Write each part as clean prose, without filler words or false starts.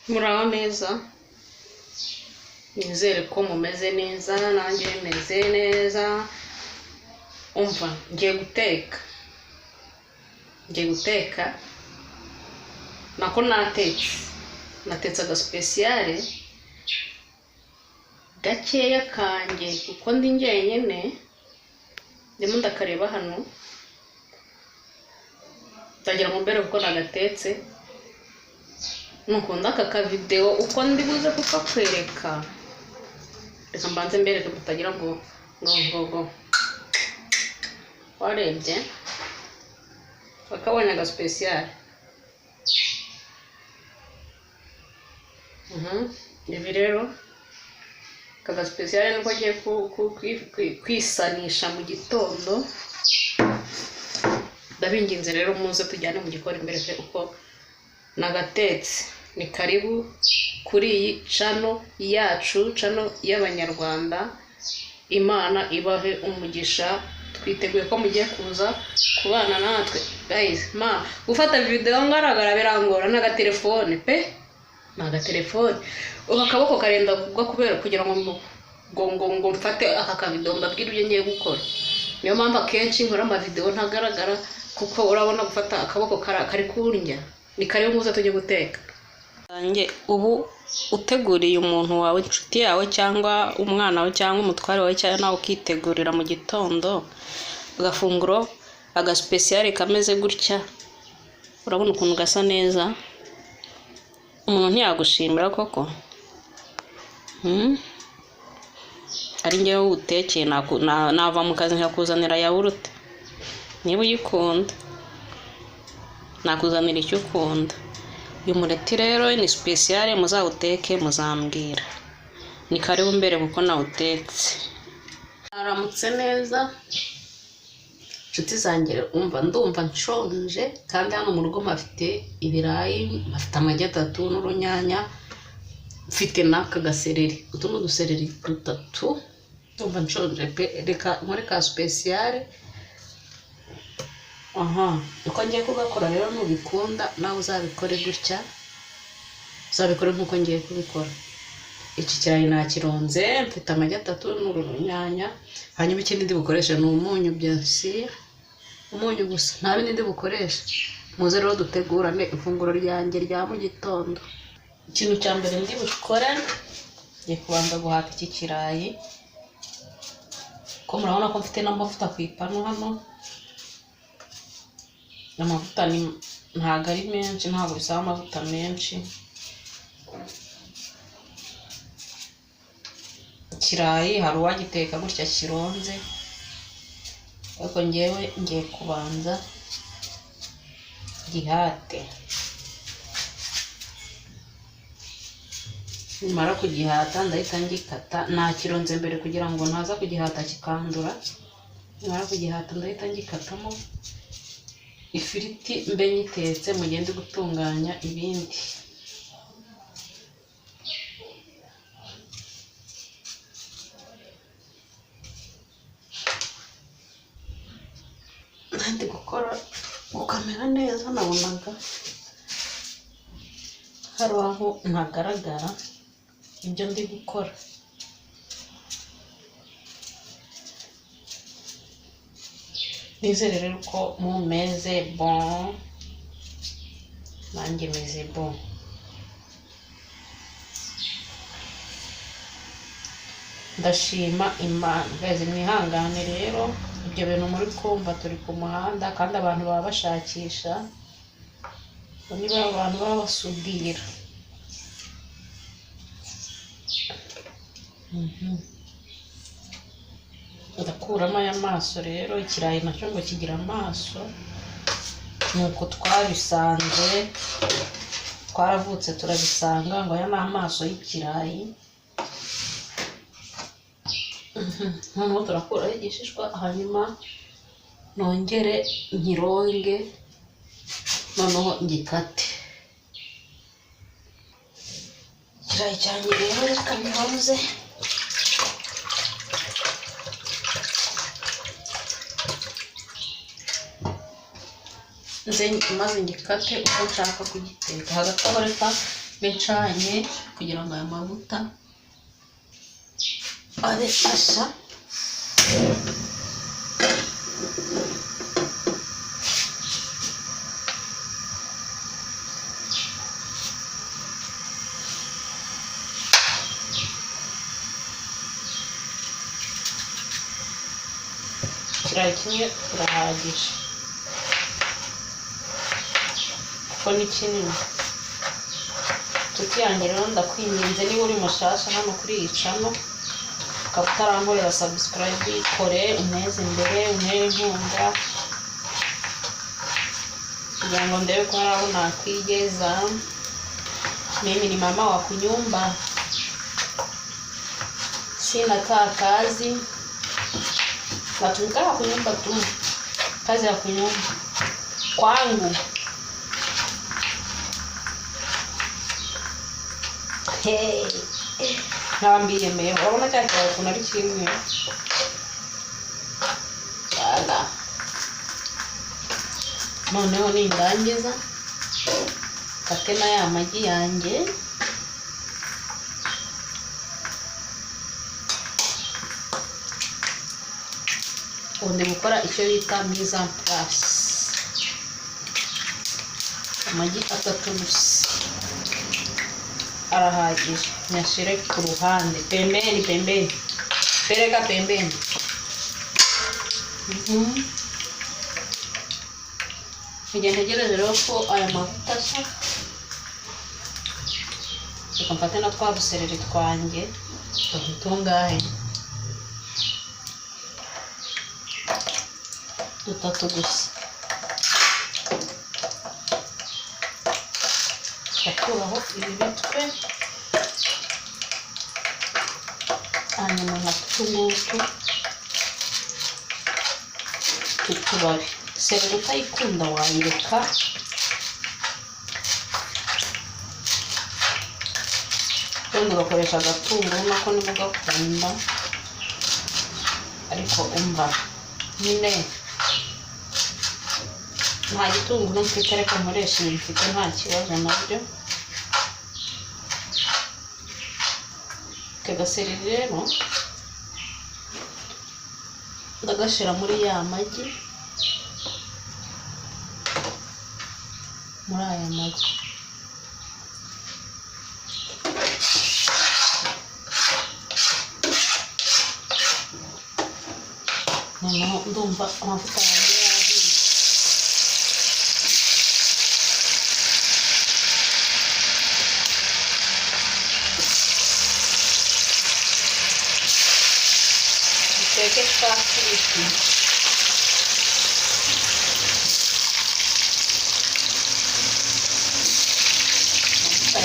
Muraho neza, nizere ko mumeze neza, nanjye meze neza. Umva, ngiye guteka nako natetse agaspeciale gakeya kanjye kuko ndi njyenyine, ndimo ndakareba hano, ndagira ngo mbere kuko nagatetse nukunda aka video uko ndi buze kukakwereka. Reka mbanze mbereke tutagira ngo warebye bakabonye agaspeciale. Ibi rero agaspeciale niko ngiye kwisanisha mu gitondo. Ndabinginze rero muze tujyane mu gikoni mbereke uko nagatetse. Ni karibu kuri iyi yacu y'Abanyarwanda. Imana ibahe umugisha, twiteguye ko mugiye kuza kubana natwe. Guys, gufata video ngaragara birangora n'agatelefone pe, n'agatelefone ubu akaboko karenda kugwa kubera kugira ngo mfate aka video mbabwire ibyo ngiye gukora. Niyo mpamvu akenshi nkora amavideo ntagaragara kuko urabona gufata akaboko kari kurya. Ni karibu muze tujye guteka. Ubu uteguriye umuntu wawe, inshuti yawe cyangwa umwana wawe cyangwa umutware wawe, cyangwa nawe ukitegurira mu gitondo agafunguro agaspeciale kameze gutya. Urabona ukuntu gasa neza, umuntu ntiyagushimira koko. Ari ngewe utekeye nava mu kazi nkakuzanira yawurute. Niba uyikunda nakuzanira icyo ukunda. Uyu mureti rero ni speciale, muzawuteke muzambwira. Ni karibu mbere kuko nawutetse. Aramutse neza nshuti zanjye, ndumva nshonje, kandi hano mu rugo mafite ibirayi, mafite amagi 3 n'urunyanya, mfite n'aka gasereri. Utu ni udusereri 3. Ndumva nshonje pe. Reka nkore ka speciale. Uko ngiye kugakora rero nubikunda nawe uzabikore gutya, uzabikore nkuko ngiye kubikora. Iki kirayi nakironze, mfite amagi 3 n'urunyanya, hanyuma ikindi ndi bukoresha ni umunyu, byasi umunyu gusa, nta bindi ndi bukoresha. Muze rero dutegurane ifunguro ryanjye rya mu gitondo. Ikintu cya mbere ndi bukore, ngiye kubanza guhata iki kirayi, ko murabona ko mfite n'amavuta ku ipanu hano. Amavuta ntago ari menshi, ntabwo bisaba amavuta menshi. Ikirayi hari uwagiteka gutya kironze, ariko ngewe ngiye kubanza gihate. Nimara kugihata ndahita ngikata. Nakironze mbere kugira ngo ntaza kugihata kikandura. Nimara kugihata ndahita ngikatamo ifiriti mbe nyitetse, mugende gutunganya ibindi. Ndi gukora gukamera neza, nabonaga hari aho ntagaragara ibyo ndi gukora. Nizere rero ko mumeze bon, nanjye meze bon. Ndashima Imana. Guys, mwihangane rero ibyo bintu muri kumva, turi ku muhanda kandi abantu baba bashakisha, niba abantu baba basudira. Ndakuramo aya maso rero. Ikirayi nacyo ngo kigira amaso, nuko twabisanze, twaravutse turabisanga ngo aya ni amaso y'ikirayi. Noneho turakuraho igishishwa, hanyuma nongere nkironge, noneho ngikate. Ikirayi cyanjye rero reka nkironze. maze ngikate uko nshaka kugiteka. Hagati aho reka becanye kugira ngo aya mavuta abe asha. Ikirayi kimwe kirahagije kuko ni kinini. Inshuti yanjye rero ndakwinginze, niba uri mushasha hano kuri iyi channel ukaba utarankorera subscribe, kore uneze imbere, untere inkunga kugira ngo ndebe ko hari aho nakwigeza. Mimi ni mama wa kunyumba, sina kazi, natumika kunyumba tu, kazi ya kunyumba kwangu. Hey, naambie mimi, unaona chake kuna kitu wala noneho nindangiza katena ya magi yanjye. Undi gukora icyo bita mise en place. Amagi 3 gusa arahagije, nyashire ku ruhande pembeni, pereka pembeni. Ntegereje rero ko aya mavuta asha, reka mfate na twa dusereri twanjye tutungahe 3 gusa. Akuraho ibi bitwe, hanyuma nkatugutu tutubabi. Sereri utayikunda wayireka, wenda ugakoresha agatunguru nako niba ugakunda, ariko umva nyine nta gitunguru mfite, ariko nkoresha ibi mfite nta kibazo nabyo. Kagaseri rero ndagashyira muri ya magi, muri aya magi. Noneho ndumva amavuta yanjye yahiye. Duteke twa kiriti.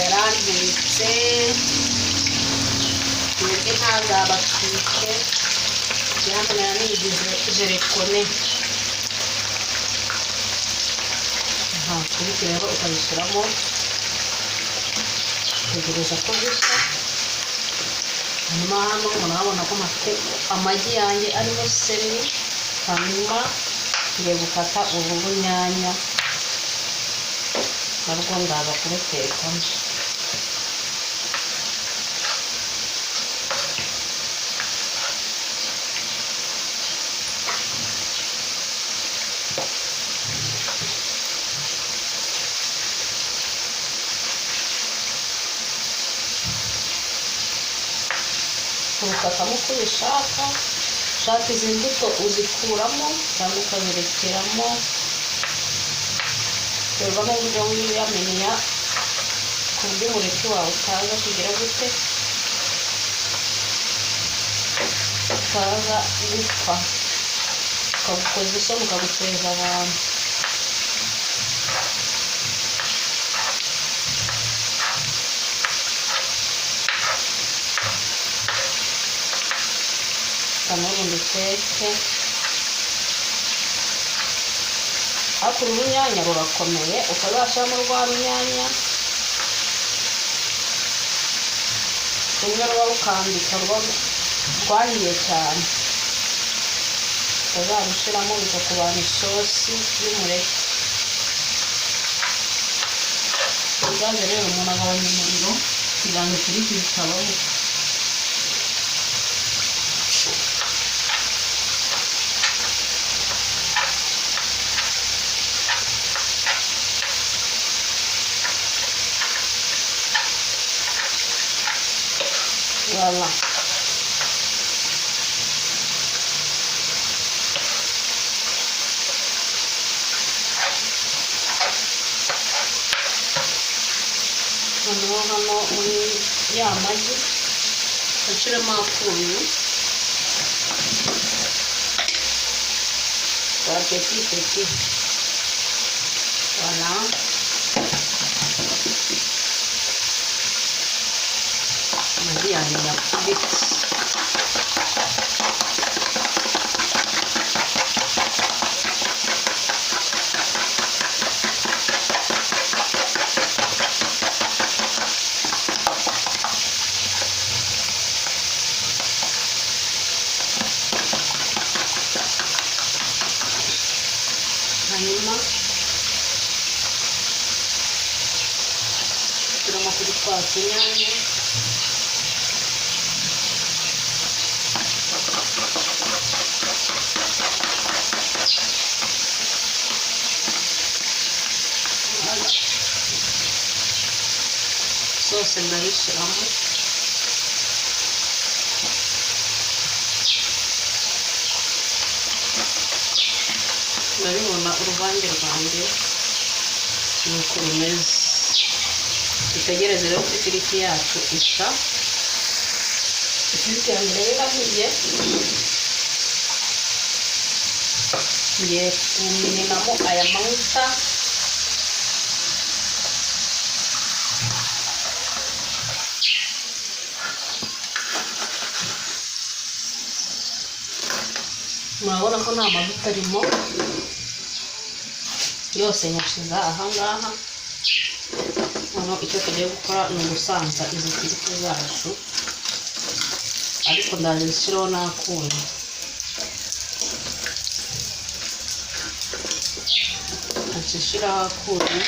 Yaranditse twebwe ntazabatwike, yambaye n'igize jerekone. Kuri rero ukabishyiramo, utegereza ko bisa. Hanyuma hano murabona ko amagi yanjye arimo sereri, hanyuma ngiye gukata ubu bunyanya narwo ndaza kurutekamo. Ukatamo uko ubishaka, ushaka izi mbuto uzikuramo cyangwa ukazirekeramo, reba n'uburyo wiyamenya ku buryo umureti wawe utaza kugira gute, utaza gupfa ukagukoza isoni ukaguteza abantu. Ubundi uteke, ariko uru runyanya rurakomeye, ukazashyiramo rwa runyanya rumwe ruba rukambika, ruba rwahiye cyane, ukazarushyiramo bikakubana isosi y'umureti. gaze rero umuntu agabanya umuriro kugira ngo ifiriti zitabaho. Voilà. Hano muri ya magi bashyiramo akunyu wa petit. Voilà. Magi yanjye yakubitse. Hanyuma turimo kuri twa tunyanya sose ndabishyiramo. Ndabibona uruvange rwanjye nuko rumeze. Dutegereze rero ko ifiriti yacu isha. Ifiriti yanjye rero irahiye, ngiye kuminamo aya mavuta. Murabona ko nta mavuta arimo, yose nyashyize ahangaha. Hano icyo tugiye gukora ni ugusanza izi firiti zacu, ariko ndazishyiraho n'akunyu. Nzishyiraho akunyu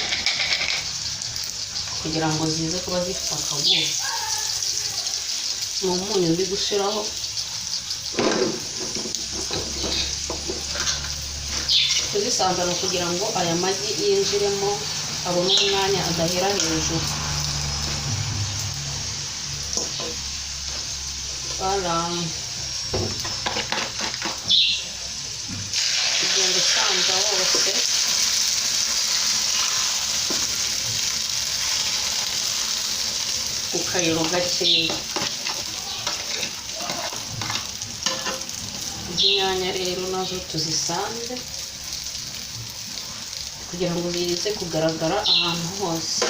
kugira ngo zize kuba zifite akagufa. Ni umunyu ndi gushyiraho. Kuzisanza ni ukugira ngo aya magi yinjiremo abone umwanya adahera hejuru. Ugenda usanza hose. Ku kayiro gakeya. Izi nyanya rero nazo tuzisanze kugira ngo zize kugaragara ahantu hose.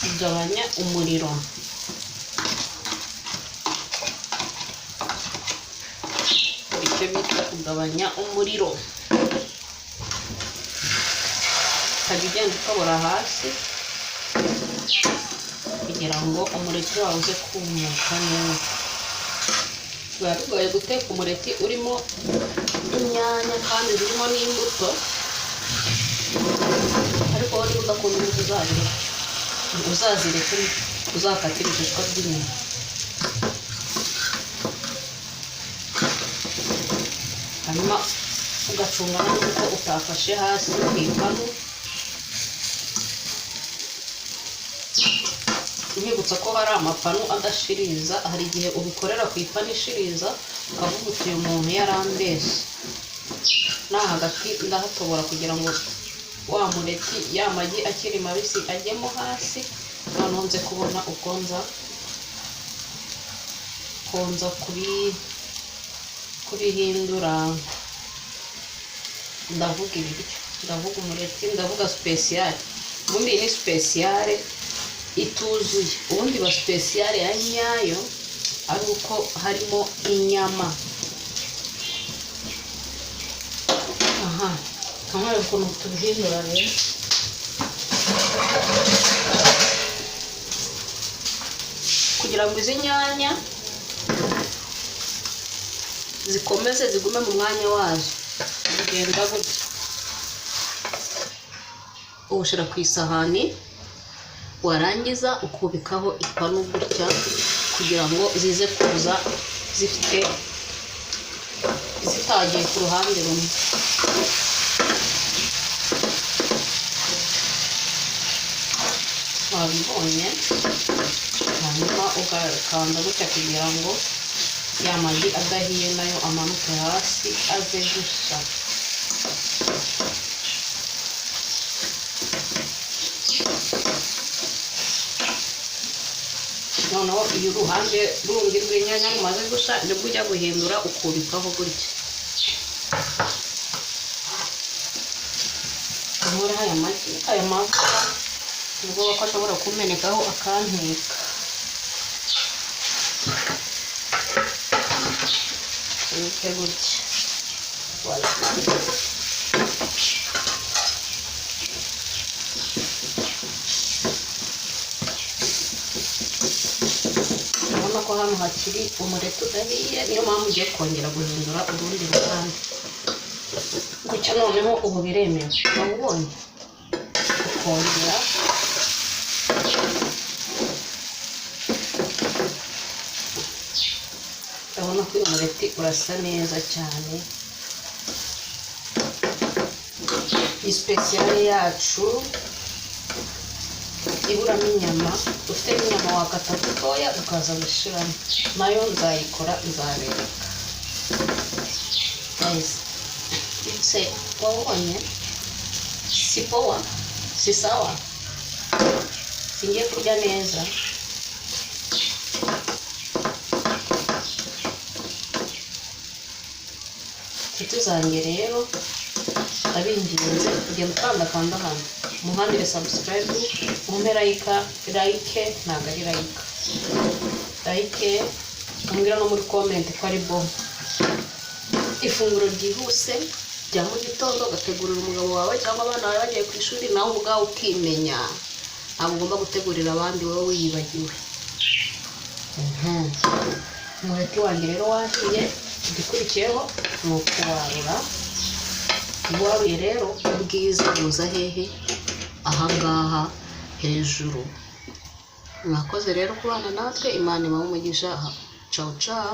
Kugabanya umuriro. Icyo bita kugabanya umuriro. Ukajya ugenda ukabura hasi kugira ngo umureti wawe uze kumuka neza. Biba bigoye guteka umureti urimo inyanya kandi zirimo n'imbuto, ariko wowe niba udakunda imbuto uzazireke, uzakatira ibishishwa by'inyuma. Hanyuma ugacunga n'uko utafashe hasi ku ipanu. Nkibutsa ko hari amapanu adashiriza, hari igihe ubikorera ku ipanu ishiriza ukavuga uti uyu muntu yarambeshye. N'aha hagati ndahatobora kugira ngo wa mureti ya magi akiri mabisi ajyemo hasi. Noneho nze kubona uko nza kubihindura. Ndavuga ibiryo, ndavuga umureti, ndavuga speciale. Ubundi iyi ni speciale ituzuye. Ubundi ba speciale ya nyayo ari uko harimo inyama. Aha, kamara ukuntu tubihindura rero. Kugira ngo izi nyanya zikomeze zigume mu mwanya wazo, zigenda gutya. uwushyira ku isahani, warangiza ukubikaho ipanu gutya kugira ngo zize kuza zitagiye ku ruhande rumwe. Wabibonye, hanyuma ugakanda gutya kugira ngo ya magi adahiye nayo amanuke hasi aze gusa. Noneho iyo uruhande rundi rw'inyanya rumaze gusa nibwo ujya guhindura ukubikaho gutya. Nkora aya mavuta nibwo ko ashobora kumenekaho akanteka. Ubike gutya. Urabona ko hano hakiri umureti udahiye, niyo mpamvu ugiye kongera guhindura urundi ruhande. Gutya noneho ubu biremewe. Wabibonye? Ukongera urabona ko uyu mureti urasa neza cyane. Isipesiyare yacu iburamo inyama, ufite n'inyama wakata dutoya ukaza gushyiramo, nayo nzayikora nzabereka. Ese wabonye? Si powa? Si sawa? Singiye kurya neza. Inshuti zanjye rero abinginze kugenda ukandakanda hano, muhandire subscribe, mumpe like ntabwo ari like, mumbwira no muri comment ko ari bo. Ifunguro ryihuse rya mu gitondo ugategurira umugabo wawe cyangwa abana bawe bagiye ku ishuri, nawe ubwawe ukimenya. Ntabwo ugomba gutegurira abandi wowe wiyibagiwe. Umureti wanjye rero wahiye, igikurikiyeho ni ukuwarura. Uwaruye rero ubwiza buza hehe? Ahangaha hejuru. Mwakoze rero kubana natwe, Imana ibahe umugisha. Ciao ciao.